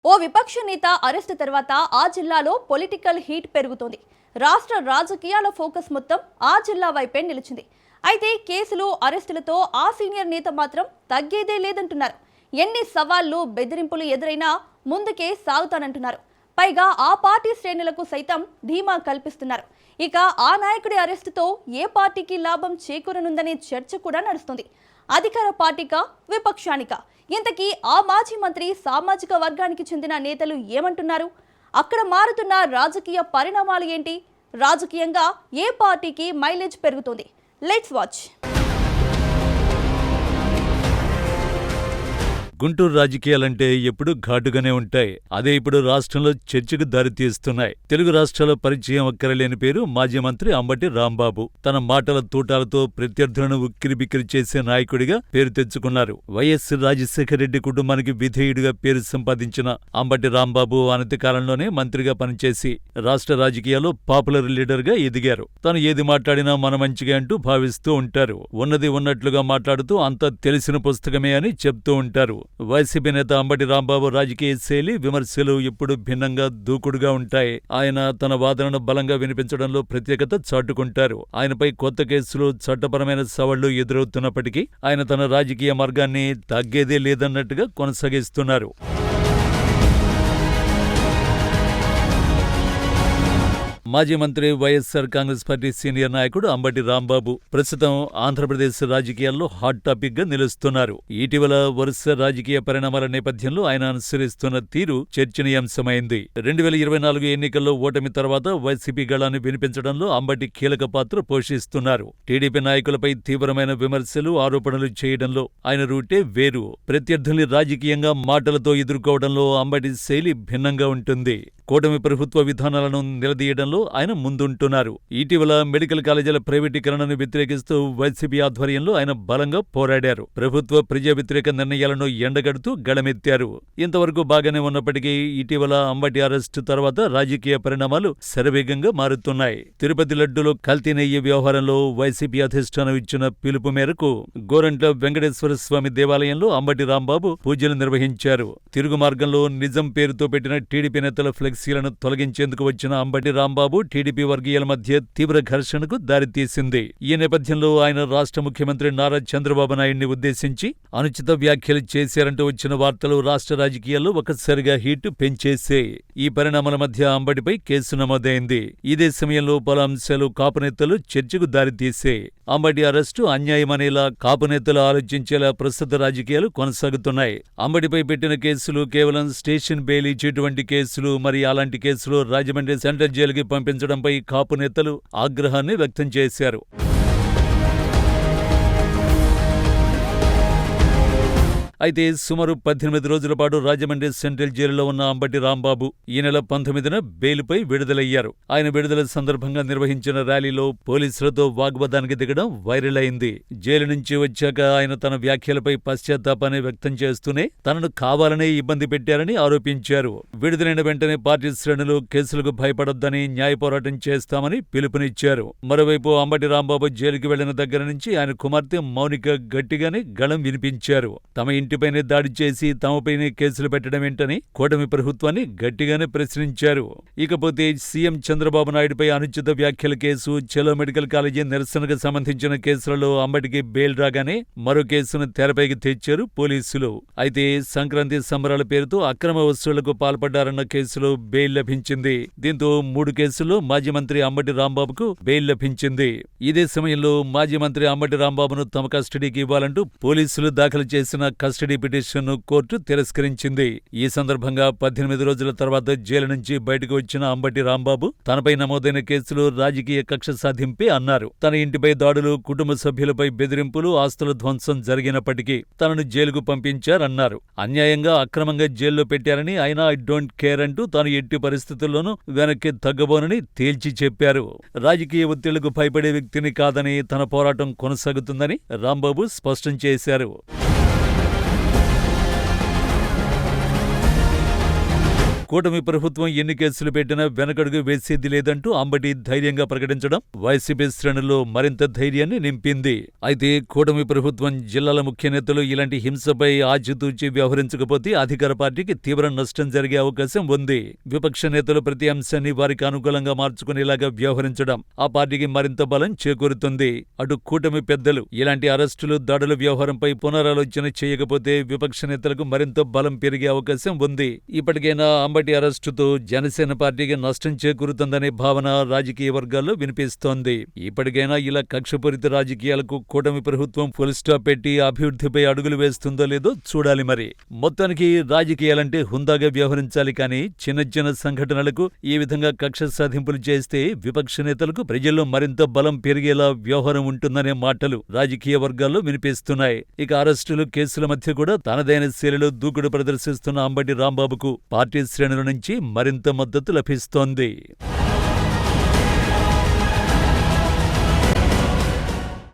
ఓ విపక్ష నేత అరెస్టు తర్వాత ఆ జిల్లాలో పొలిటికల్ హీట్ పెరుగుతోంది. రాష్ట్ర రాజకీయాల ఫోకస్ మొత్తం ఆ జిల్లా వైపే నిలిచింది. అయితే కేసులు అరెస్టులతో ఆ సీనియర్ నేత మాత్రం తగ్గేదే లేదంటున్నారు. ఎన్ని సవాళ్లు బెదిరింపులు ఎదురైనా ముందుకే సాగుతానంటున్నారు. పైగా ఆ పార్టీ శ్రేణులకు సైతం ధీమా కల్పిస్తున్నారు. ఇక ఆ నాయకుడి అరెస్టుతో ఏ పార్టీకి లాభం చేకూరనుందనే చర్చ కూడా నడుస్తుంది. అధికార పార్టీకా విపక్షానికా? ఇంతకీ ఆ మాజీ మంత్రి సామాజిక వర్గానికి చెందిన నేతలు ఏమంటున్నారు? అక్కడ మారుతున్న రాజకీయ పరిణామాలు ఏంటి? రాజకీయంగా ఏ పార్టీకి మైలేజ్ పెరుగుతుంది? Let's watch. గుంటూరు రాజకీయాలంటే ఎప్పుడూ ఘాటుగానే ఉంటాయి. అదే ఇప్పుడు రాష్ట్రంలో చర్చకు దారితీస్తున్నాయి. తెలుగు రాష్ట్రాల పరిచయం అక్కరలేని పేరు మాజీ మంత్రి అంబటి రాంబాబు. తన మాటల తూటాలతో ప్రత్యర్థులను ఉక్కిరిబిక్కిరి చేసే నాయకుడిగా పేరు తెచ్చుకున్నారు. వైఎస్ రాజశేఖర రెడ్డి కుటుంబానికి విధేయుడిగా పేరు సంపాదించిన అంబటి రాంబాబు అనతి కాలంలోనే మంత్రిగా పనిచేసి రాష్ట్ర రాజకీయాల్లో పాపులర్ లీడర్ గా ఎదిగారు. తాను ఏది మాట్లాడినా మన మంచిగా అంటూ భావిస్తూ ఉంటారు. ఉన్నది ఉన్నట్లుగా మాట్లాడుతూ అంతా తెలిసిన పుస్తకమే అని చెప్తూ ఉంటారు. వైసీపీ నేత అంబటి రాంబాబు రాజకీయ శైలి, విమర్శలు ఎప్పుడు భిన్నంగా దూకుడుగా ఉంటాయి. ఆయన తన వాదనను బలంగా వినిపించడంలో ప్రత్యేకత చాటుకుంటారు. ఆయనపై కొత్త కేసులు, చట్టపరమైన సవాళ్లు ఎదురవుతున్నప్పటికీ ఆయన తన రాజకీయ మార్గాన్ని తగ్గేదే లేదన్నట్టుగా కొనసాగిస్తున్నారు. మాజీ మంత్రి, వైఎస్సార్ కాంగ్రెస్ పార్టీ సీనియర్ నాయకుడు అంబటి రాంబాబు ప్రస్తుతం ఆంధ్రప్రదేశ్ రాజకీయాల్లో హాట్ టాపిక్ గా నిలుస్తున్నారు. ఇటీవల వరుస రాజకీయ పరిణామాల నేపథ్యంలో ఆయన అనుసరిస్తున్న తీరు చర్చనీయాంశమైంది. 2024 ఎన్నికల్లో ఓటమి తర్వాత వైసీపీ గళాన్ని వినిపించడంలో అంబటి కీలక పాత్ర పోషిస్తున్నారు. టీడీపీ నాయకులపై తీవ్రమైన విమర్శలు, ఆరోపణలు చేయడంలో ఆయన రూటే వేరు. ప్రత్యర్థుల్ని రాజకీయంగా మాటలతో ఎదుర్కోవడంలో అంబటి శైలి భిన్నంగా ఉంటుంది. కూటమి ప్రభుత్వ విధానాలను నిలదీయడంలో ఆయన ముందుంటున్నారు. ఇటీవల మెడికల్ కాలేజీల ప్రైవేటీకరణను వ్యతిరేకిస్తూ వైసీపీ ఆధ్వర్యంలో ఆయన బలంగా పోరాడారు. ప్రభుత్వ ప్రజా వ్యతిరేక నిర్ణయాలను ఎండగడుతూ గళమెత్తారు. ఇంతవరకు బాగానే ఉన్నప్పటికీ ఇటీవల అంబటి అరెస్టు తర్వాత రాజకీయ పరిణామాలు శరవేగంగా మారుతున్నాయి. తిరుపతి లడ్డూలో కల్తీ నెయ్యి వ్యవహారంలో వైసీపీ అధిష్టానం ఇచ్చిన పిలుపు మేరకు గోరంట్ల వెంకటేశ్వర స్వామి దేవాలయంలో అంబటి రాంబాబు పూజలు నిర్వహించారు. తిరుగు మార్గంలో నిజం పేరుతో పెట్టిన టీడీపీ నేతల ఫ్లెక్సీలను తొలగించేందుకు వచ్చిన అంబటి రాంబాబు టీడీపీ వర్గీయుల మధ్య తీవ్ర ఘర్షణకు దారితీసింది. ఈ నేపథ్యంలో ఆయన రాష్ట్ర ముఖ్యమంత్రి నారా చంద్రబాబు నాయుడిని ఉద్దేశించి అనుచిత వ్యాఖ్యలు చేశారంటూ వచ్చిన వార్తలు రాష్ట్ర రాజకీయాల్లో ఒకసారిగా హీట్ పెంచేశాయి. ఈ పరిణామాల మధ్య అంబటిపై కేసు నమోదైంది. ఇదే సమయంలో పలు అంశాలు కాపునేతలు చర్చకు దారితీశాయి. అంబటి అరెస్టు అన్యాయమనేలా కాపునేతలు ఆలోచించేలా ప్రస్తుత రాజకీయాలు కొనసాగుతున్నాయి. అంబటిపై పెట్టిన కేసులు కేవలం స్టేషన్ బెయిల్ ఇచ్చేటువంటి కేసులు. మరి అలాంటి కేసులు రాజమండ్రి సెంట్రల్ జైలుకి పంపించడంపై కాపు నేతలు ఆగ్రహాన్ని వ్యక్తం చేశారు. అయితే సుమారు 18 రోజుల పాటు రాజమండ్రి సెంట్రల్ జైలులో ఉన్న అంబటి రాంబాబు ఈ నెల 19న బెయిలుపై విడుదలయ్యారు. ఆయన విడుదల సందర్భంగా నిర్వహించిన ర్యాలీలో పోలీసులతో వాగ్వాదానికి దిగడం వైరల్ అయింది. జైలు నుంచి వచ్చాక ఆయన తన వ్యాఖ్యలపై పశ్చాత్తాపాన్ని వ్యక్తం చేస్తూనే తనను కావాలనే ఇబ్బంది పెట్టారని ఆరోపించారు. విడుదలైన వెంటనే పార్టీ శ్రేణులు కేసులకు భయపడొద్దని, న్యాయ పోరాటం చేస్తామని పిలుపునిచ్చారు. మరోవైపు అంబటి రాంబాబు జైలుకి వెళ్లిన దగ్గర నుంచి ఆయన కుమార్తె మౌనిక గట్టిగానే గళం వినిపించారు. తమ ఇంటిపైనే దాడి చేసి తమపైనే కేసులు పెట్టడమేంటని కూటమి ప్రభుత్వాన్ని గట్టిగానే ప్రశ్నించారు. ఇకపోతే సీఎం చంద్రబాబు నాయుడుపై అనుచిత వ్యాఖ్యల కేసు, చలో మెడికల్ కాలేజీ నిరసనకు సంబంధించిన కేసులలో అంబటికి బెయిల్ రాగానే మరో కేసును తెరపైకి తెచ్చారు పోలీసులు. అయితే సంక్రాంతి సంబరాల పేరుతో అక్రమ వసూళ్లకు పాల్పడ్డారన్న కేసులో బెయిల్ లభించింది. దీంతో 3 కేసుల్లో మాజీ మంత్రి అంబటి రాంబాబుకు బెయిల్ లభించింది. ఇదే సమయంలో మాజీ మంత్రి అంబటి రాంబాబును తమ కస్టడీకి ఇవ్వాలంటూ పోలీసులు దాఖలు చేసిన కస్టడీ పిటిషన్ను కోర్టు తిరస్కరించింది. ఈ సందర్భంగా 18 రోజుల తర్వాత జైలు నుంచి బయటకు వచ్చిన అంబటి రాంబాబు తనపై నమోదైన కేసులు రాజకీయ కక్ష సాధింపే అన్నారు. తన ఇంటిపై దాడులు, కుటుంబ సభ్యులపై బెదిరింపులు, ఆస్తుల ధ్వంసం జరిగినప్పటికీ తనను జైలుకు పంపించారన్నారు. అన్యాయంగా, అక్రమంగా జైల్లో పెట్టారని, అయినా ఐ డోంట్ కేర్ అంటూ తాను ఎట్టి పరిస్థితుల్లోనూ వెనక్కి తగ్గబోనని తేల్చి చెప్పారు. రాజకీయ ఒత్తిళ్లకు భయపడే వ్యక్తిని కాదని, తన పోరాటం కొనసాగుతుందని రాంబాబు స్పష్టం చేశారు. కూటమి ప్రభుత్వం ఎన్ని కేసులు పెట్టినా వెనకడుగు వేసేది లేదంటూ అంబటి ధైర్యంగా ప్రకటించడం వైసీపీ శ్రేణుల్లో మరింత ధైర్యాన్ని నింపింది. అయితే కూటమి ప్రభుత్వం జిల్లాల ముఖ్య నేతలు ఇలాంటి హింసపై ఆచితూచి వ్యవహరించకపోతే అధికార పార్టీకి తీవ్ర నష్టం జరిగే అవకాశం ఉంది. విపక్ష నేతలు ప్రతి అంశాన్ని వారికి అనుకూలంగా మార్చుకునేలాగా వ్యవహరించడం ఆ పార్టీకి మరింత బలం చేకూరుతుంది. అటు కూటమి పెద్దలు ఇలాంటి అరెస్టులు, దాడుల వ్యవహారంపై పునరాలోచన చేయకపోతే విపక్ష నేతలకు మరింత బలం పెరిగే అవకాశం ఉంది. ఇప్పటికైనా అంబటి అరెస్టుతో జనసేన పార్టీకి నష్టం చేకూరుతుందనే భావన రాజకీయ వర్గాల్లో వినిపిస్తోంది. ఇప్పటికైనా ఇలా కక్షపూరిత రాజకీయాలకు కూటమి ప్రభుత్వం ఫుల్ స్టాప్ పెట్టి అభివృద్ధిపై అడుగులు వేస్తుందో లేదో చూడాలి. మరి మొత్తానికి రాజకీయాలంటే హుందాగా వ్యవహరించాలి కానీ చిన్న చిన్న సంఘటనలకు ఈ విధంగా కక్ష సాధింపులు చేస్తే విపక్ష నేతలకు ప్రజల్లో మరింత బలం పెరిగేలా వ్యవహారం ఉంటుందనే మాటలు రాజకీయ వర్గాల్లో వినిపిస్తున్నాయి. ఇక అరెస్టులు, కేసుల మధ్య కూడా తనదైన శైలిలో దూకుడు ప్రదర్శిస్తున్న అంబటి రాంబాబుకు పార్టీ శ్రేణుల నుంచి మరింత మద్దతు లభిస్తోంది.